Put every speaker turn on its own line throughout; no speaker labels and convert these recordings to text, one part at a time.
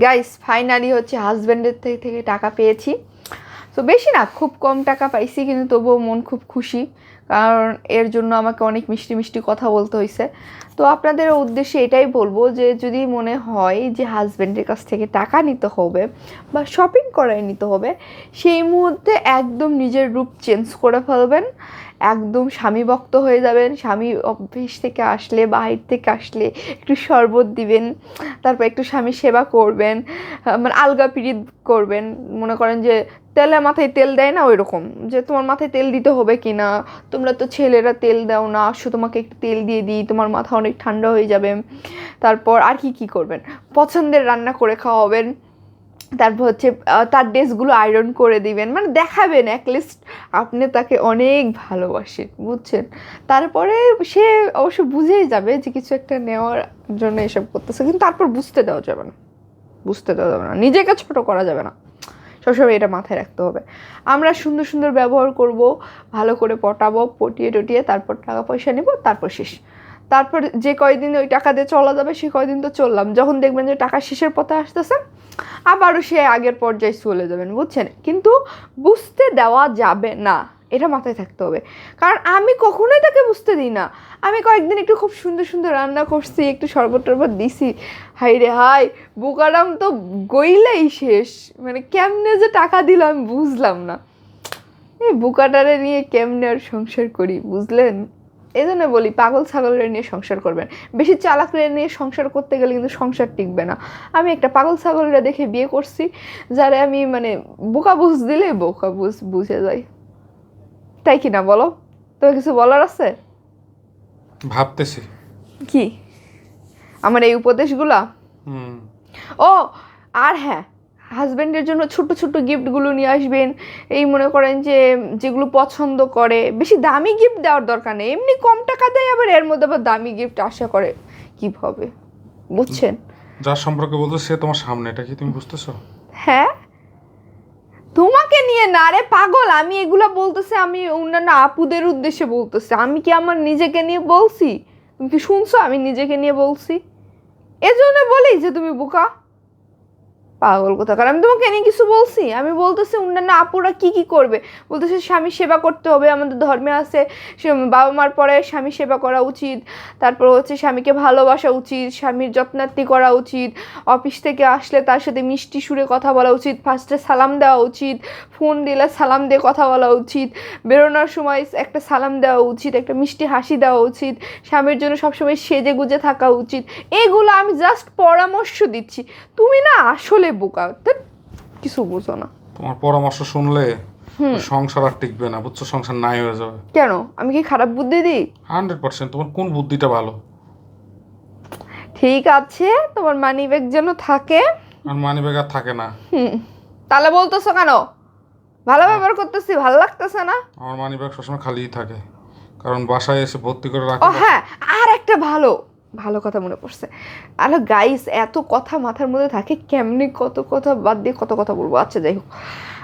Guys finally হচ্ছে হাজব্যান্ডের থেকে টাকা পেয়েছি। তো বেশি না, খুব কম টাকা পাইছি, কিন্তু তবুও মন খুব খুশি, কারণ এর জন্য আমাকে অনেক মিষ্টি মিষ্টি কথা বলতে হয়েছে। তো আপনাদের উদ্দেশ্যে এটাই বলবো যে যদি মনে হয় যে হাজব্যান্ডের কাছ থেকে টাকা নিতে হবে বা শপিং করাই নিতে হবে, সেই মুহূর্তে একদম নিজের রূপ চেঞ্জ করে ফেলবেন, একদম স্বামী ভক্ত হয়ে যাবেন। স্বামী অফিস থেকে আসলে, বাহির থেকে আসলে একটু শরবত দিবেন, তারপর একটু স্বামী সেবা করবেন, মানে আলগা পিরিত করবেন। মনে করেন যে তেলে মাথায় তেল দেয় না, ওই রকম যে তোমার মাথায় তেল দিতে হবে কি না, তোমরা তো ছেলেরা তেল দাও না, আসো তোমাকে একটু তেল দিয়ে দিই, তোমার মাথা অনেক ঠান্ডা হয়ে যাবে। তারপর আর কি করবেন, পছন্দের রান্না করে খাওয়াবেন। তারপর হচ্ছে তার ড্রেসগুলো আয়রন করে দিবেন, মানে দেখাবেন অ্যাটলিস্ট আপনি তাকে অনেক ভালোবাসেন, বুঝছেন। তারপরে সে অবশ্য বুঝেই যাবে যে কিছু একটা নেওয়ার জন্য এসব করতেছে, কিন্তু তারপর বুঝতে দেওয়া যাবে না, নিজেকে ছোট করা যাবে না, সবসময় এটা মাথায় রাখতে হবে। আমরা সুন্দর সুন্দর ব্যবহার করব, ভালো করে পটাবো, পটিয়ে টটিয়ে তারপর টাকা পয়সা নেব, তারপর শেষ। তারপর যে কয়দিন ওই টাকা দিয়ে চলা যাবে সে কয়দিন তো চললাম, যখন দেখবেন যে টাকা শেষের পথে আসতেছে আবারও সে আগের পর্যায়ে চলে যাবেন, বুঝছেন। কিন্তু বুঝতে দেওয়া যাবে না, এটা মাথায় থাকতে হবে। কারণ আমি কখনোই তাকে বুঝতে দিই না। আমি কয়েকদিন একটু খুব সুন্দর সুন্দর রান্না করছি, একটু শরবত টরবত দিছি, হাই রে হাই, বুকারাম তো গইলেই শেষ। মানে কেমনে যে টাকা দিল আমি বুঝলাম না। এই বুকাটারে নিয়ে কেমনে আর সংসার করি, বুঝলেন। এই জন্য বলি পাগল ছাগলের নিয়ে সংসার করবেন, বেশি চালাকরে নিয়ে সংসার করতে গেলে কিন্তু সংসার টিকবে না। আমি একটা পাগল ছাগলরা দেখে বিয়ে করছি, যারা আমি মানে বোকা বুঝ দিলে বোকা বুঝে যাই, তাই কি না বলো। তোর কিছু বলার আছে?
ভাবতেছি
কি আমার এই উপদেশগুলা? ও আর হ্যাঁ, হাজব্যান্ডের জন্য ছোট ছোট গিফটগুলো নিয়ে আসবেন। এই মনে করেন যে যেগুলো পছন্দ করে, বেশি দামি গিফট দেওয়ার দরকার নেই, এমনি কম টাকা দেয় আবার এর মধ্যে আবার দামি গিফট আশা করে কিভাবে, বুঝছেন।
যার সম্পর্কে বলতো সে তোমার সামনে, এটা কি তুমি বুঝতেছো?
হ্যাঁ, তোমাকে নিয়ে না রে পাগল, আমি এগুলা বলতেছি আমি অন্যান্য আপুদের উদ্দেশ্যে বলতেছি, আমি কি আমার নিজেকে নিয়ে বলছি? তুমি কি শুনছো আমি নিজেকে নিয়ে বলছি? এজন্য বলি যে তুমি বোকা পাগল কোথাকার। আমি তোমাকে নিয়ে কিছু বলছি? আমি বলতেছি অন্যান্য আপুরা কি কি করবে, বলতেছে স্বামী সেবা করতে হবে, আমাদের ধর্মে আছে বাবা মার পরে স্বামী সেবা করা উচিত, তারপর হচ্ছে স্বামীকে ভালোবাসা উচিত, স্বামীর যত্নার্থী করা উচিত, অফিস থেকে আসলে তার সাথে মিষ্টি সুরে কথা বলা উচিত, ফার্স্টে সালাম দেওয়া উচিত, ফোন দিলে সালাম দিয়ে কথা বলা উচিত, বেরোনোর সময় একটা সালাম দেওয়া উচিত, একটা মিষ্টি হাসি দেওয়া উচিত, স্বামীর জন্য সবসময় সেজে গুজে থাকা উচিত। এগুলো আমি জাস্ট পরামর্শ দিচ্ছি, তুমি না আসলে বোকা, কিছু বুঝো না।
তোমার পরামর্শ শুনলে সংসার আর টিকবে না, বুঝছো, সংসার নাই হয়ে যাবে।
কেন, আমি কি খারাপ বুদ্ধি দিই?
100%। তোমার কোন বুদ্ধিটা ভালো?
ঠিক আছে, তোমার মানি ব্যাগ যেন থাকে।
আর মানি ব্যাগ আর থাকে না।
তাহলে বলতেছো কেন? ভালো ব্যবহার করতেছি, ভালো লাগতেছে না?
আমার মানি ব্যাগ সবসময় খালিই থাকে, কারণ বাসায় এসে ভর্তি করে
ও
রাখি।
হ্যাঁ, আর একটা ভালো ভালো কথা মনে পড়ছে। আরে গাইস, এত কথা মাথার মধ্যে থাকে কেমনি কত কথা বাদ দিয়ে কত কথা বলবো। আচ্ছা যাই হোক,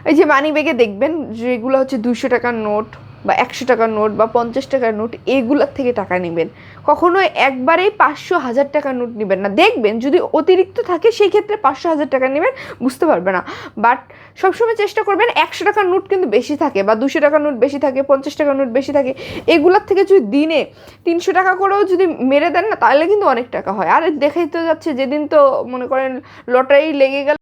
এই যে মানি ব্যাগে দেখবেন যেগুলো হচ্ছে 200 টাকার নোট বা 100 টাকার নোট বা 50 টাকার নোট, এগুলোর থেকে টাকা নেবেন। কখনো একবারেই 500 1000 টাকার নোট নেবেন না। দেখবেন যদি অতিরিক্ত থাকে সেই ক্ষেত্রে 500 1000 টাকা নেবেন, বুঝতে পারবে না। বাট সবসময় চেষ্টা করবেন 100 টাকার নোট কিন্তু বেশি থাকে বা 200 টাকার নোট বেশি থাকে, 50 টাকার নোট বেশি থাকে, এগুলোর থেকে যদি দিনে 300 টাকা করেও যদি মেরে দেন না, তাহলে কিন্তু অনেক টাকা হয়। আর দেখাই তো যাচ্ছে, যেদিন তো মনে করেন লটারি লেগে গেল